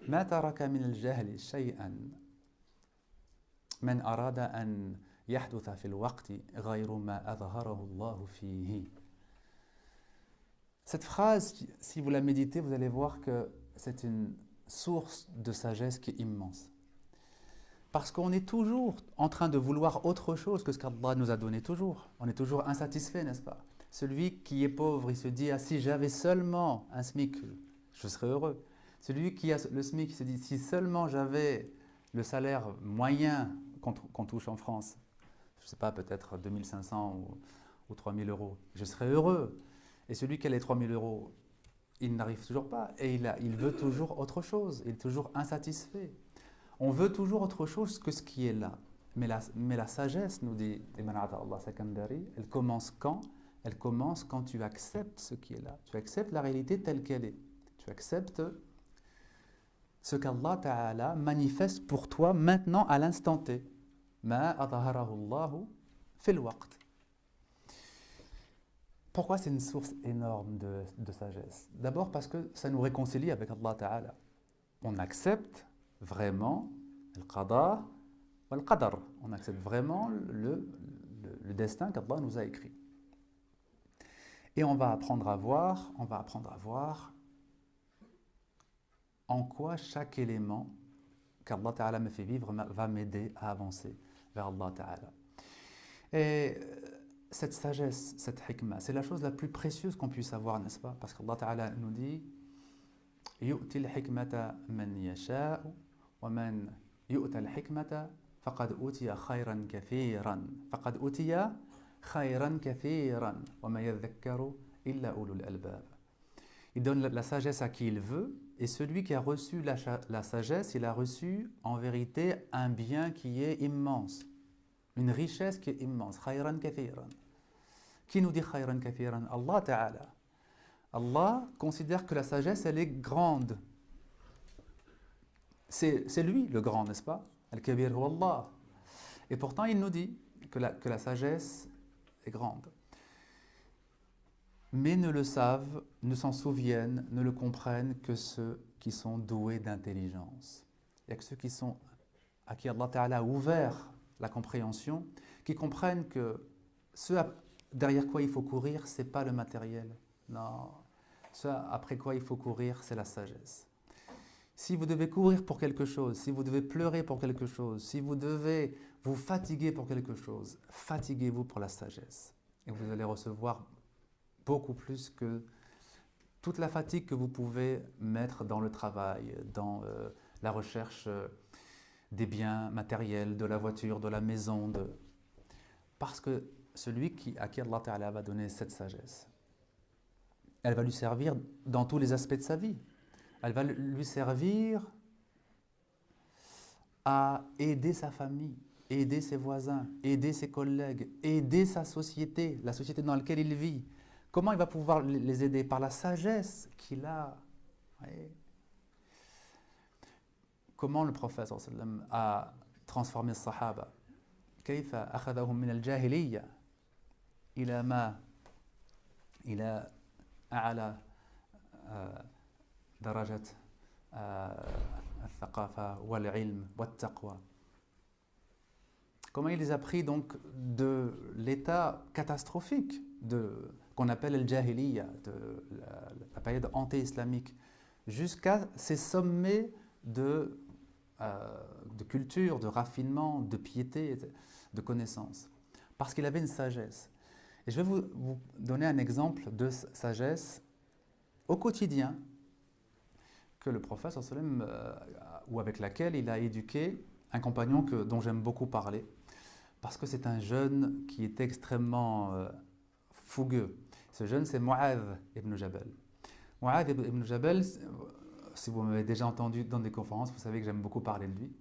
ما ترك من الجهل شيئا من أراد أن يحدث في الوقت غير ما أظهره الله فيه. Cette phrase, si vous la méditez, vous allez voir que c'est une source de sagesse qui est immense. Parce qu'on est toujours en train de vouloir autre chose que ce qu'Allah nous a donné toujours. On est toujours insatisfait, n'est-ce pas? Celui qui est pauvre, il se dit « Ah, si j'avais seulement un SMIC, je serais heureux. » Celui qui a le SMIC, il se dit « Si seulement j'avais le salaire moyen qu'on touche en France, je ne sais pas, peut-être 2500 ou 3000 euros, je serais heureux. » Et celui qui a les 3000 euros, il n'arrive toujours pas et il veut toujours autre chose, il est toujours insatisfait. On veut toujours autre chose que ce qui est là. Mais la sagesse, nous dit Ibn Ata'Allah Sakandari, elle commence quand? Elle commence quand tu acceptes ce qui est là. Tu acceptes la réalité telle qu'elle est. Tu acceptes ce qu'Allah Ta'ala manifeste pour toi maintenant à l'instant T. Ma adharahu Allahu fil waqt. Pourquoi c'est une source énorme de sagesse? D'abord parce que ça nous réconcilie avec Allah Ta'ala. On accepte vraiment le qada ou le qadar. On accepte vraiment le destin qu'Allah nous a écrit. Et on va apprendre à voir en quoi chaque élément qu'Allah Ta'ala me fait vivre va m'aider à avancer vers Allah Ta'ala. Et cette sagesse, cette hikmah, c'est la chose la plus précieuse qu'on puisse avoir, n'est-ce pas? Parce qu'Allah Ta'ala nous dit يُؤْتِ الْحِكْمَةَ مَنْ يَشَاءُ وَمَنْ يُؤْتَ الْحِكْمَةَ فَقَدْ أُوتِيَ خَيْرًا كَثِيرًا فَقَدْ أُوتِيَ خَيْرًا كَثِيرًا وَمَا يَذَّكَّرُ إِلَّا أُولُو الْأَلْبَابِ. Il donne la sagesse à qui il veut, et celui qui a reçu la sagesse, il a reçu en vérité un bien qui est immense. Une richesse qui est immense. Khayran kathiran. Qui nous dit khayran kathiran? Allah Ta'ala. Allah considère que la sagesse, elle est grande. C'est lui le grand, n'est-ce pas? Al-Kabir huwa Allah. Et pourtant, il nous dit que la sagesse est grande. Mais ne le savent, ne s'en souviennent, ne le comprennent que ceux qui sont doués d'intelligence. Il n'y a que ceux à qui Allah Ta'ala a ouvert la compréhension, qui comprennent que ce derrière quoi il faut courir, ce n'est pas le matériel. Non, ce après quoi il faut courir, c'est la sagesse. Si vous devez courir pour quelque chose, si vous devez pleurer pour quelque chose, si vous devez vous fatiguer pour quelque chose, fatiguez-vous pour la sagesse. Et vous allez recevoir beaucoup plus que toute la fatigue que vous pouvez mettre dans le travail, dans la recherche des biens matériels, de la voiture, de la maison. Parce que celui à qui Allah Ta'ala va donner cette sagesse, elle va lui servir dans tous les aspects de sa vie. Elle va lui servir à aider sa famille, aider ses voisins, aider ses collègues, aider sa société, la société dans laquelle il vit. Comment il va pouvoir les aider? Par la sagesse qu'il a. Oui. Comment le prophète sallam a transformé les sahaba? كيف أخذهم من الجاهلية إلى أعلى درجة الثقافة والعلم والتقوى. Comment il les a pris donc de l'état catastrophique qu'on appelle le jahiliya, de la période anté-islamique, jusqu'à ces sommets de culture, de raffinement, de piété, de connaissance. Parce qu'il avait une sagesse. Et je vais vous donner un exemple de sagesse au quotidien que le prophète sallam, ou avec laquelle il a éduqué un compagnon dont j'aime beaucoup parler, parce que c'est un jeune qui est extrêmement fougueux. Ce jeune, c'est Mu'adh ibn Jabal. Mu'adh ibn Jabal, si vous m'avez déjà entendu dans des conférences, vous savez que j'aime beaucoup parler de lui,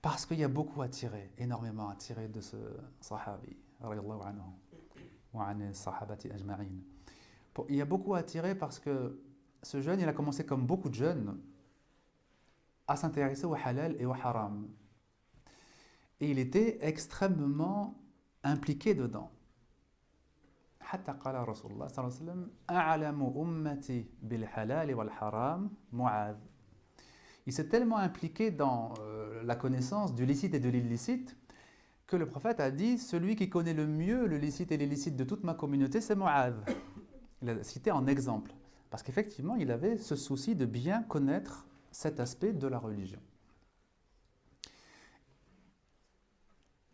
parce qu'il y a beaucoup à tirer, énormément à tirer de ce sahabi, radiyallahu anhu, wa an sahabati ajma'in. Il y a beaucoup à tirer parce que ce jeune, il a commencé comme beaucoup de jeunes à s'intéresser au halal et au haram. Et il était extrêmement impliqué dedans. حتى قال رسول الله صلى الله عليه وسلم أعلم أمتي بالحلال والحرام معاذ. Il s'est tellement impliqué dans la connaissance du licite et de l'illicite que le prophète a dit celui qui connaît le mieux le licite et l'illicite de toute ma communauté, c'est Mu'adh. Il l'a cité en exemple parce qu'effectivement il avait ce souci de bien connaître cet aspect de la religion.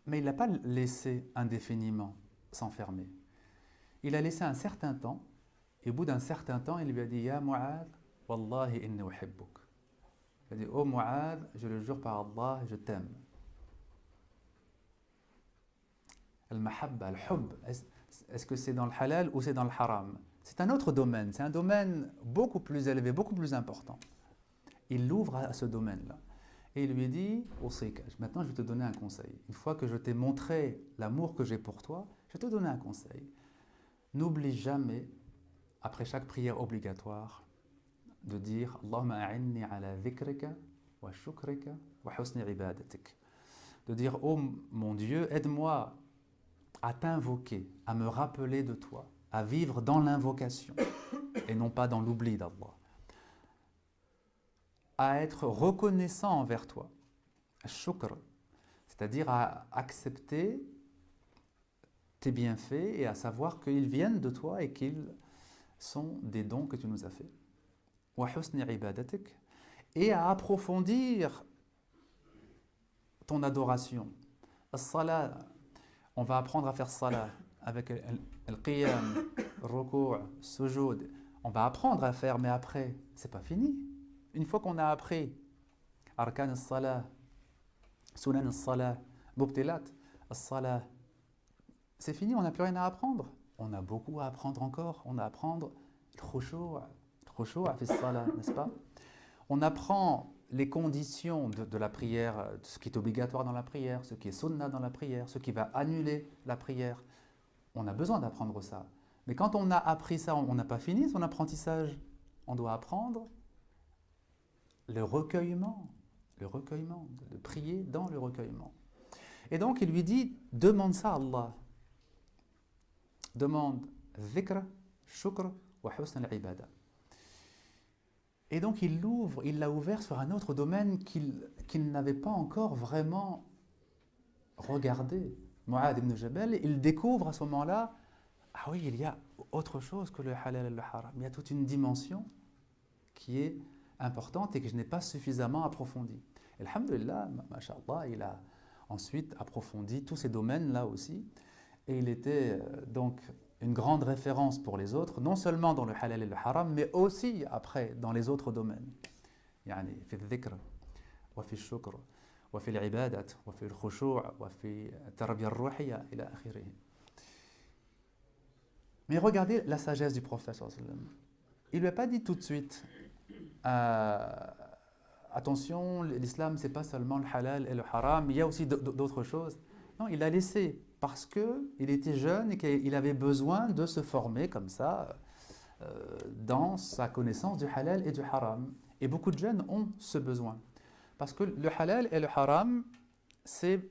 Mais il ne l'a pas laissé indéfiniment s'enfermer. Il a laissé un certain temps, et au bout d'un certain temps, il lui a dit « Ya Mu'adh, Wallahi inni uhibbuk » Il a dit « Oh Mu'adh, je le jure par Allah, je t'aime. » Al-mahabba, al-hub, est-ce que c'est dans le halal ou c'est dans le haram? C'est un autre domaine, c'est un domaine beaucoup plus élevé, beaucoup plus important. Il l'ouvre à ce domaine-là. Et il lui dit « Usika, maintenant je vais te donner un conseil. Une fois que je t'ai montré l'amour que j'ai pour toi, je vais te donner un conseil. N'oublie jamais, après chaque prière obligatoire, de dire « Allahumma a'inni ala dhikrika wa shukrika wa husni ibadatik » de dire « Oh mon Dieu, aide-moi à t'invoquer, à me rappeler de toi, à vivre dans l'invocation et non pas dans l'oubli d'Allah. À être reconnaissant envers toi, shukr, c'est-à-dire à accepter tes bienfaits et à savoir qu'ils viennent de toi et qu'ils sont des dons que tu nous as faits. Wa husni ibadatik, et à approfondir ton adoration. As-salat, on va apprendre à faire salat avec al-qiyam, ruku', sujud. On va apprendre à faire, mais après, c'est pas fini. Une fois qu'on a appris arkan as-salah, sunan as-salah, mubtilat as-salah, c'est fini, on n'a plus rien à apprendre. On a beaucoup à apprendre encore. On a à apprendre le khushu' fi as-salah, n'est-ce pas? On apprend les conditions de la prière, ce qui est obligatoire dans la prière, ce qui est sunnah dans la prière, ce qui va annuler la prière. On a besoin d'apprendre ça. Mais quand on a appris ça, on n'a pas fini son apprentissage. On doit apprendre le recueillement, de prier dans le recueillement. Et donc il lui dit, demande ça à Allah. Demande dhikr, shukr wa husn al-ibada. Et donc il l'a ouvert sur un autre domaine qu'il n'avait pas encore vraiment regardé. Mu'adh ibn Jabal, il découvre à ce moment-là, ah oui, il y a autre chose que le halal et le haram. Il y a toute une dimension qui est importante et que je n'ai pas suffisamment approfondie. Et alhamdulillah, masha'Allah, il a ensuite approfondi tous ces domaines-là aussi. Et il était donc une grande référence pour les autres, non seulement dans le halal et le haram, mais aussi après dans les autres domaines. يعني في الذكر وفي الشكر وفي العبادة وفي الخشوع وفي التربية الروحية إلى آخره. Mais regardez la sagesse du prophète sallallahu alayhi wa sallam. Il ne lui a pas dit tout de suite attention, l'islam c'est pas seulement le halal et le haram, il y a aussi d'autres choses. Non, il a laissé parce qu'il était jeune et qu'il avait besoin de se former comme ça dans sa connaissance du halal et du haram. Et beaucoup de jeunes ont ce besoin. Parce que le halal et le haram, c'est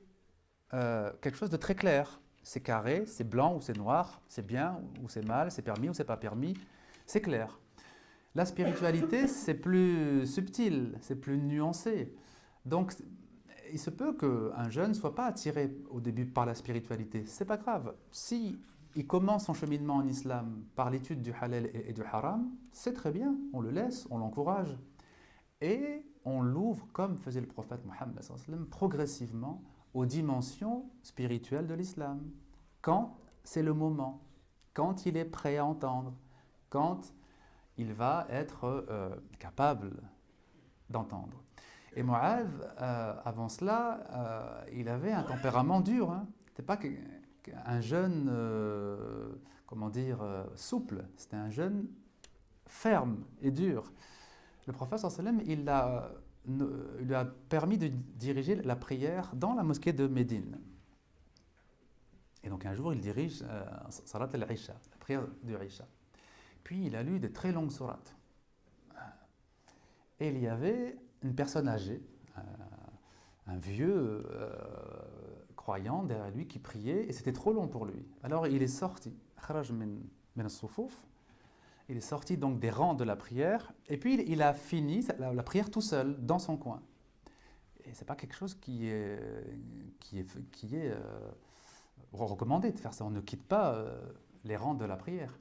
quelque chose de très clair. C'est carré, c'est blanc ou c'est noir, c'est bien ou c'est mal, c'est permis ou c'est pas permis, c'est clair. La spiritualité, c'est plus subtil, c'est plus nuancé. Donc, il se peut qu'un jeune ne soit pas attiré au début par la spiritualité. C'est pas grave. Si il commence son cheminement en islam par l'étude du halal et du haram, c'est très bien. On le laisse, on l'encourage. et on l'ouvre, comme faisait le prophète Mohammed sallallahu alayhi wa sallam, progressivement aux dimensions spirituelles de l'islam. Quand c'est le moment, quand il est prêt à entendre, quand il va être capable d'entendre. Et Mu'adh, avant cela, il avait un tempérament dur. Hein. C'était pas un jeune, souple. C'était un jeune ferme et dur. Le prophète sallallahu alayhi wa sallam, il lui a permis de diriger la prière dans la mosquée de Médine. Et donc un jour, il dirige Salat al-Isha, la prière du Isha. Puis il a lu des très longues sourates. Et il y avait une personne âgée, un vieux croyant derrière lui qui priait, et c'était trop long pour lui. Alors il est sorti, il est sorti donc des rangs de la prière, et puis il a fini la prière tout seul, dans son coin. Et c'est pas quelque chose qui est recommandé de faire ça. On ne quitte pas les rangs de la prière.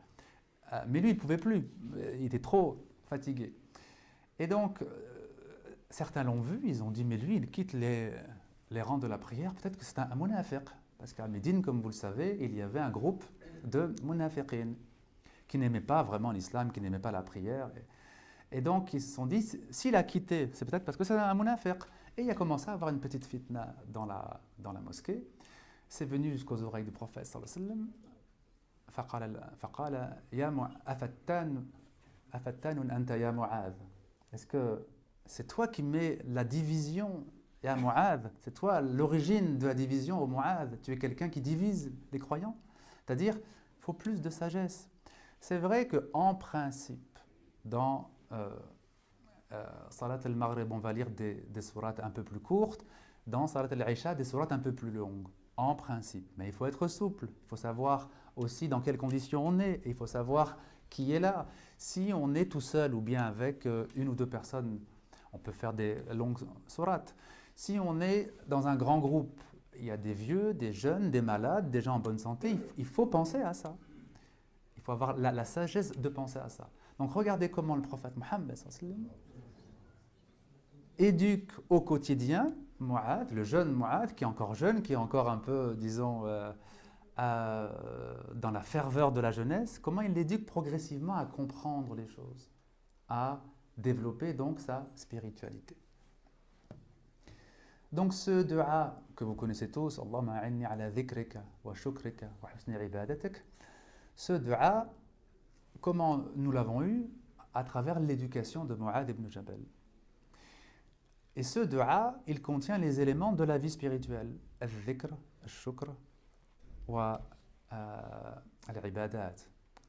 Mais lui, il ne pouvait plus. Il était trop fatigué. Et donc, certains l'ont vu, ils ont dit, mais lui, il quitte les rangs de la prière, peut-être que c'est un munafiq. Parce qu'à Médine, comme vous le savez, il y avait un groupe de munafiqin qui n'aimaient pas vraiment l'islam, qui n'aimaient pas la prière. Et donc, ils se sont dit, s'il a quitté, c'est peut-être parce que c'est un munafiq. Et il a commencé à avoir une petite fitna dans la mosquée. C'est venu jusqu'aux oreilles du prophète sallallahu alayhi wa sallam. فقال يا أفتان أنت يا معاذ. Est-ce que c'est toi qui mets la division, ya Mu'adh? C'est toi l'origine de la division au Mu'adh. Tu es quelqu'un qui divise les croyants. C'est-à-dire, il faut plus de sagesse. C'est vrai qu'en principe, dans Salat al-Maghrib, on va lire des sourates un peu plus courtes. Dans Salat al-Isha, des sourates un peu plus longues. En principe. Mais il faut être souple. Il faut savoir aussi dans quelles conditions on est. Et il faut savoir qui est là. Si on est tout seul ou bien avec une ou deux personnes, on peut faire des longues sourates. Si on est dans un grand groupe, il y a des vieux, des jeunes, des malades, des gens en bonne santé, il faut penser à ça. Il faut avoir la sagesse de penser à ça. Donc regardez comment le prophète Mohammed éduque au quotidien Mu'adh, le jeune Mu'adh, qui est encore jeune, qui est encore un peu, disons, dans la ferveur de la jeunesse, comment il l'éduque progressivement à comprendre les choses, à développer donc sa spiritualité. Donc ce dua que vous connaissez tous, Allahumma a'inni ala dhikrika wa shukrika wa husni ibadatik, ce dua, comment nous l'avons eu? À travers l'éducation de Mu'adh ibn Jabal. Et ce dua, il contient les éléments de la vie spirituelle. Al-dhikr, al-shukr, wa al-ibadat,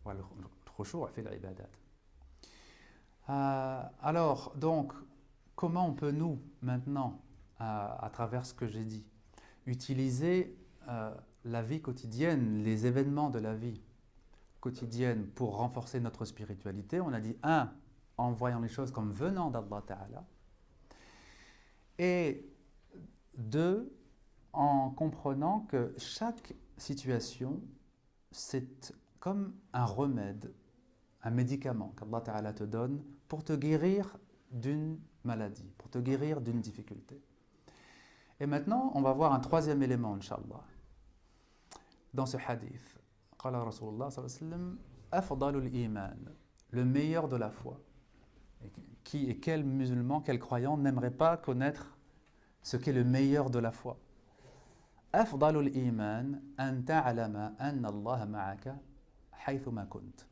wa al-khushu' fi al-ibadat. Alors, donc, comment on peut nous, maintenant, à travers ce que j'ai dit, utiliser la vie quotidienne, les événements de la vie quotidienne pour renforcer notre spiritualité? On a dit, en voyant les choses comme venant d'Allah Ta'ala, et 2, en comprenant que chaque situation, c'est comme un remède, un médicament qu'Allah Ta'ala te donne pour te guérir d'une maladie, pour te guérir d'une difficulté. Et maintenant, on va voir un troisième élément, Inch'Allah. Dans ce hadith, qala Rasulullah sallallahu alayhi wa sallam, afdalul iman, le meilleur de la foi. Qui et quel musulman, quel croyant n'aimerait pas connaître ce qu'est le meilleur de la foi? Afdalul iman an ta'lama anna Allah ma'aka haythuma kunt.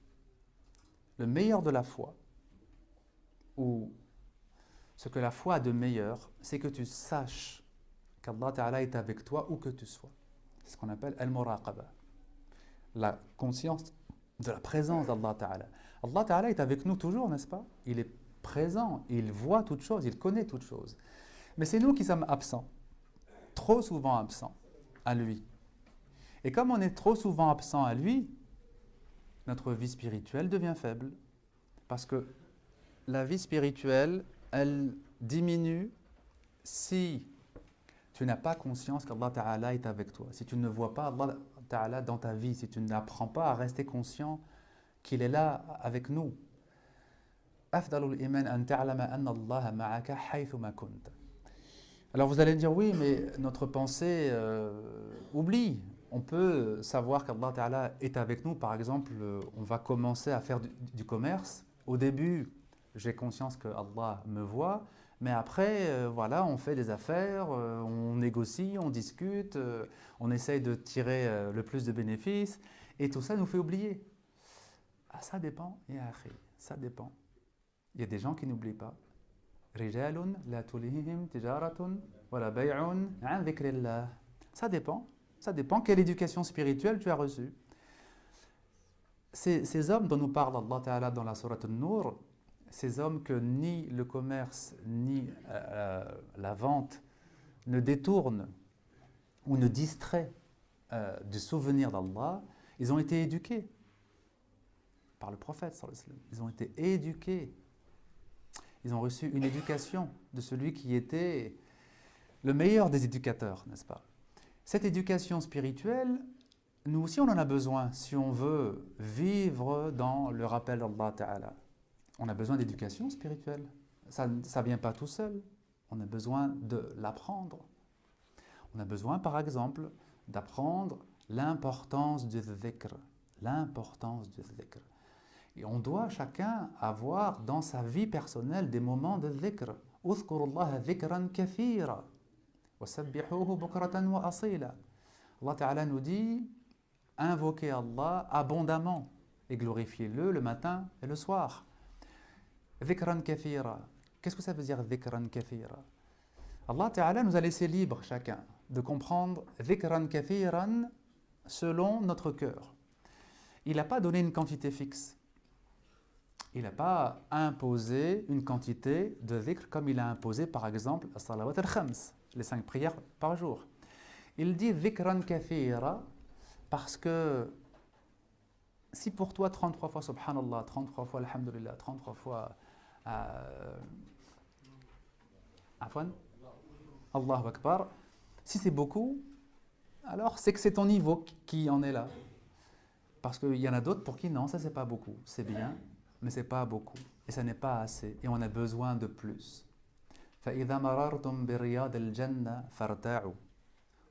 Le meilleur de la foi, ou ce que la foi a de meilleur, c'est que tu saches qu'Allah Ta'ala est avec toi où que tu sois. C'est ce qu'on appelle al-muraqaba, la conscience de la présence d'Allah Ta'ala. Allah Ta'ala est avec nous toujours, n'est-ce pas? Il est présent, il voit toutes choses, il connaît toutes choses. Mais c'est nous qui sommes absents, trop souvent absents à lui. Et comme on est trop souvent absent à lui, notre vie spirituelle devient faible. Parce que la vie spirituelle, elle diminue si tu n'as pas conscience qu'Allah Ta'ala est avec toi. Si tu ne vois pas Allah Ta'ala dans ta vie, si tu n'apprends pas à rester conscient qu'il est là avec nous. أفضل الإيمان أن تعلم أن الله معك حيثما كنت. Alors vous allez me dire, oui, mais notre pensée oublie. On peut savoir qu'Allah Ta'ala est avec nous. Par exemple, on va commencer à faire du commerce. Au début, j'ai conscience que Allah me voit, mais après, voilà, on fait des affaires, on négocie, on discute, on essaye de tirer le plus de bénéfices, et tout ça nous fait oublier. Ah, ça dépend, ya akhi, ça dépend. Il y a des gens qui n'oublient pas. رجال لا تلهيهم تجارة ولا بيع عن ذكر الله. Ça dépend. Ça dépend quelle éducation spirituelle tu as reçue. Ces hommes dont nous parle Allah Ta'ala dans la sourate An-Nur, ces hommes que ni le commerce ni la vente ne détournent ou ne distraient du souvenir d'Allah, ils ont été éduqués par le prophète sallallahu alayhi wa sallam. Ils ont été éduqués. Ils ont reçu une éducation de celui qui était le meilleur des éducateurs, n'est-ce pas? Cette éducation spirituelle, nous aussi on en a besoin si on veut vivre dans le rappel d'Allah Ta'ala. On a besoin d'éducation spirituelle. Ça ne vient pas tout seul. On a besoin de l'apprendre. On a besoin, par exemple, d'apprendre l'importance du dhikr. L'importance du dhikr. Et on doit chacun avoir dans sa vie personnelle des moments de dhikr. اذكروا الله ذكرا كثيرا وسبحوه بكرة وأصيلا. Allah Ta'ala nous dit invoquez Allah abondamment et glorifiez-le le matin et le soir. Dhikran kathira. Qu'est-ce que ça veut dire dhikran kathira? Allah Ta'ala nous a laissé libre chacun de comprendre dhikran kathiran selon notre cœur. Il n'a pas donné une quantité fixe. Il n'a pas imposé une quantité de dhikr comme il a imposé par exemple as-salawat al-khams, les 5 prières par jour. Il dit dhikran kathira parce que si pour toi 33 fois subhanallah, 33 fois alhamdulillah, 33 fois afwan, Allahu Akbar, si c'est beaucoup, alors c'est que c'est ton niveau qui en est là. Parce qu'il y en a d'autres pour qui non, ça c'est pas beaucoup, c'est bien, mais c'est pas beaucoup, et ça n'est pas assez, et on a besoin de plus. فإذا مررتم برياض الجنة فارتاعوا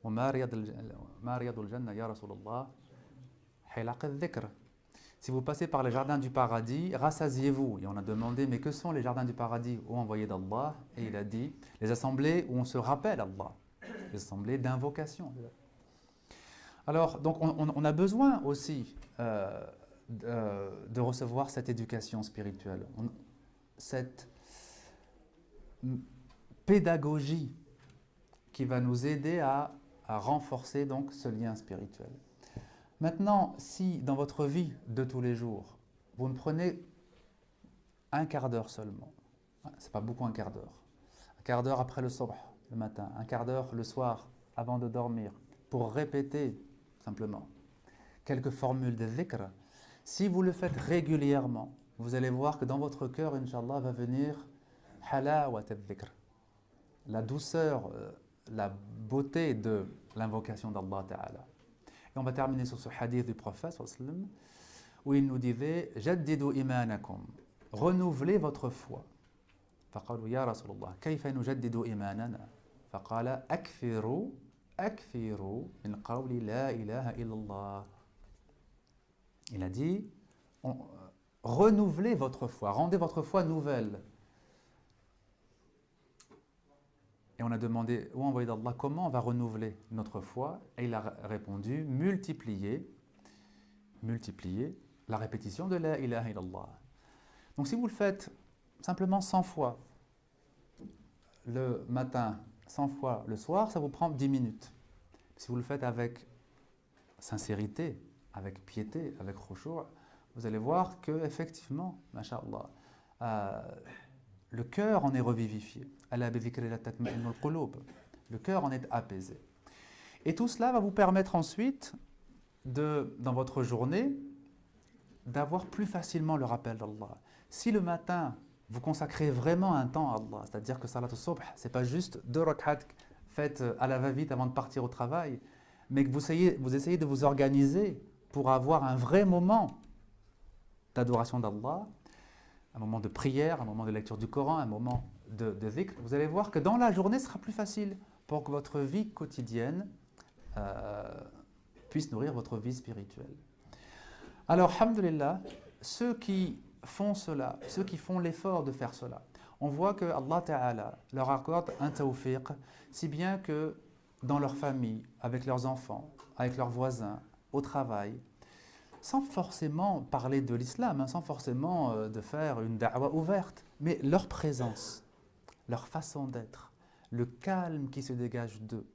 وما رياض الجنة يا رسول الله حلق الذكر. Si vous passez par les jardins du paradis, rassasiez-vous. Et on a demandé, mais que sont les jardins du paradis, ô envoyé d'Allah? Et il a dit, les assemblées où on se rappelle Allah, les assemblées d'invocation. Alors, donc on a besoin aussi de recevoir cette éducation spirituelle, cette pédagogie qui va nous aider à renforcer donc ce lien spirituel. Maintenant, si dans votre vie de tous les jours, vous ne prenez un quart d'heure seulement, c'est pas beaucoup un quart d'heure après le subh, le matin, un quart d'heure le soir avant de dormir, pour répéter simplement quelques formules de dhikr, si vous le faites régulièrement, vous allez voir que dans votre cœur, Inch'Allah, va venir halawat al-dhikr, la douceur, la beauté de l'invocation d'Allah Ta'ala. Et on va terminer sur ce hadith du prophète où il nous disait jaddidu imanakum, renouvelez votre foi. فقالوا يا رسول الله كيف نجدد إيماننا فقال أكثروا من قول لا إله إلا الله. Il a dit renouvelez votre foi, rendez votre foi nouvelle. Et on a demandé au envoyé d'Allah comment on va renouveler notre foi, et il a répondu multiplier la répétition de la ilaha illallah. Donc si vous le faites simplement 100 fois le matin, 100 fois le soir, ça vous prend 10 minutes. Si vous le faites avec sincérité, avec piété, avec khushu', vous allez voir que effectivement, masha'Allah, le cœur en est revivifié. Le cœur en est apaisé. Et tout cela va vous permettre ensuite, dans votre journée, d'avoir plus facilement le rappel d'Allah. Si le matin, vous consacrez vraiment un temps à Allah, c'est-à-dire que salat al-subh, ce n'est pas juste 2 rak'at faites à la va-vite avant de partir au travail, mais que vous essayez de vous organiser pour avoir un vrai moment d'adoration d'Allah, un moment de prière, un moment de lecture du Coran, un moment de zikr, vous allez voir que dans la journée, ce sera plus facile pour que votre vie quotidienne puisse nourrir votre vie spirituelle. Alors, alhamdoulilah, ceux qui font cela, ceux qui font l'effort de faire cela, on voit que Allah Ta'ala leur accorde un tawfiq, si bien que dans leur famille, avec leurs enfants, avec leurs voisins, au travail, sans forcément parler de l'islam, sans forcément de faire une da'wa ouverte, mais leur présence, leur façon d'être, le calme qui se dégage d'eux,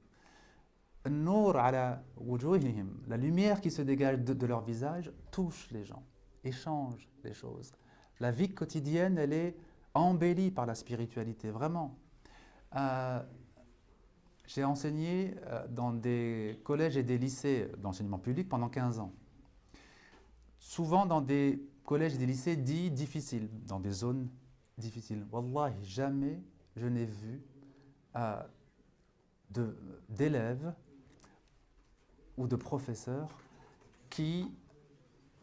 Nour ala wujuhihim, la lumière qui se dégage de leur visage touche les gens et change les choses. La vie quotidienne, elle est embellie par la spiritualité, vraiment. J'ai enseigné dans des collèges et des lycées d'enseignement public pendant 15 ans. Souvent dans des collèges et des lycées dits difficiles, dans des zones difficiles. Wallahi, jamais je n'ai vu d'élèves ou de professeurs qui,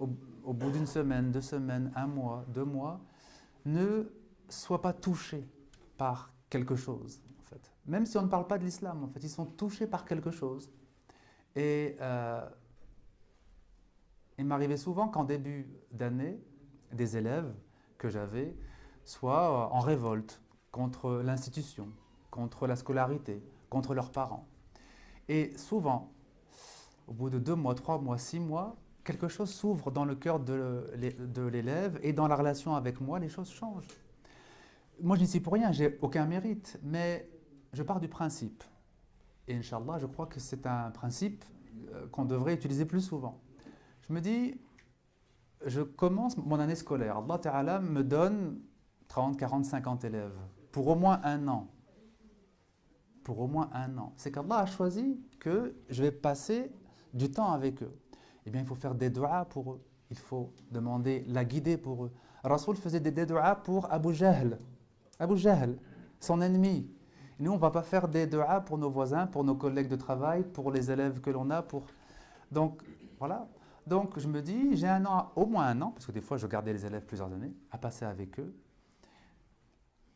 au bout d'une semaine, 2 semaines, 1 mois, 2 mois, ne soient pas touchés par quelque chose, en fait. Même si on ne parle pas de l'islam, en fait, ils sont touchés par quelque chose. Et il m'arrivait souvent qu'en début d'année, des élèves que j'avais soient en révolte contre l'institution, contre la scolarité, contre leurs parents. Et souvent, au bout de 2 mois, 3 mois, 6 mois, quelque chose s'ouvre dans le cœur de l'élève et dans la relation avec moi, les choses changent. Moi, je n'y suis pour rien, j'ai aucun mérite, mais je pars du principe. Et Inch'Allah, je crois que c'est un principe qu'on devrait utiliser plus souvent. Je me dis, je commence mon année scolaire. Allah Ta'ala me donne 30, 40, 50 élèves pour au moins 1 an. Pour au moins 1 an. C'est qu'Allah a choisi que je vais passer du temps avec eux. Eh bien, il faut faire des du'as pour eux. Il faut demander la guidée pour eux. Rasoul faisait des du'as pour Abu Jahl. Abu Jahl, son ennemi. Et nous, on ne va pas faire des du'as pour nos voisins, pour nos collègues de travail, pour les élèves que l'on a. Donc, voilà. Donc, je me dis, j'ai 1 an, au moins 1 an, parce que des fois, je gardais les élèves plusieurs années, à passer avec eux.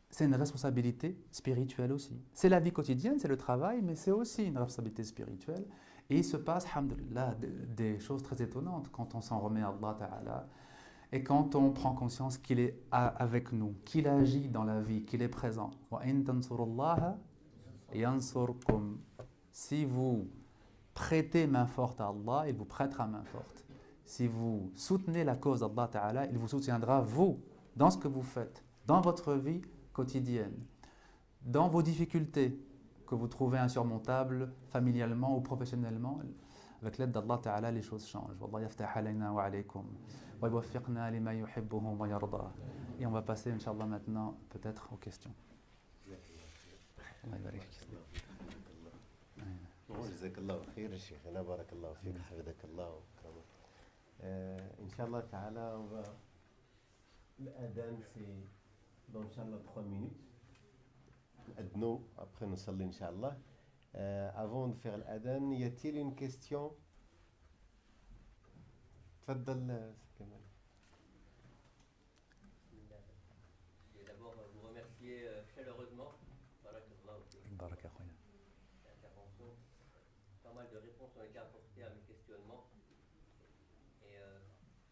C'est une responsabilité spirituelle aussi. C'est la vie quotidienne, c'est le travail, mais c'est aussi une responsabilité spirituelle. Et il se passe, alhamdoulilah, des choses très étonnantes quand on s'en remet à Allah Ta'ala et quand on prend conscience qu'il est avec nous, qu'il agit dans la vie, qu'il est présent. وَإِن تَنْصُرُوا اللَّهَ يَنْصُرْكُمْ. Si vous prêtez main forte à Allah, il vous prêtera main forte. Si vous soutenez la cause d'Allah Ta'ala, il vous soutiendra, vous, dans ce que vous faites, dans votre vie quotidienne, dans vos difficultés que vous trouvez insurmontables, familialement ou professionnellement. Avec l'aide d'Allah Ta'ala, les choses changent. Wallah yaftah alayna wa alaykum. Wa yuwaffiqna lima yuhibbuhu wa yarda. Et on va passer, Inch'Allah, maintenant, peut-être aux questions. Allah yabarik fik. جزاك الله خير شيخنا بارك الله فيك حفظك الله وكرمك ان شاء الله تعالى الأذان c'est dans Inch'Allah 3 minutes نأذنوا après نصلي إن شاء الله avant de faire الأذان y a-t-il une question تفضل كمال. Je vais d'abord vous remercier chaleureusement. Baraka khoya. Intervention. Pas mal de réponses ont été apportées à mes questionnements. Et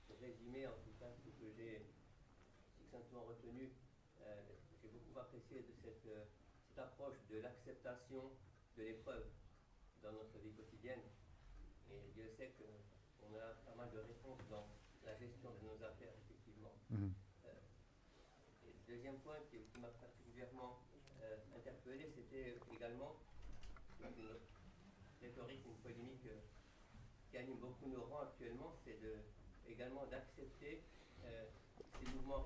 pour résumer, en tout cas, ce que j'ai succinctement retenu, j'ai beaucoup apprécié de cette approche de l'acceptation de l'épreuve dans notre vie quotidienne. Et Dieu sait qu'on a pas mal de réponses dans la gestion de nos affaires, effectivement. Et le deuxième point qui m'a particulièrement interpellé, c'était également une rhétorique, une polémique qui anime beaucoup nos rangs actuellement, c'est également d'accepter ces mouvements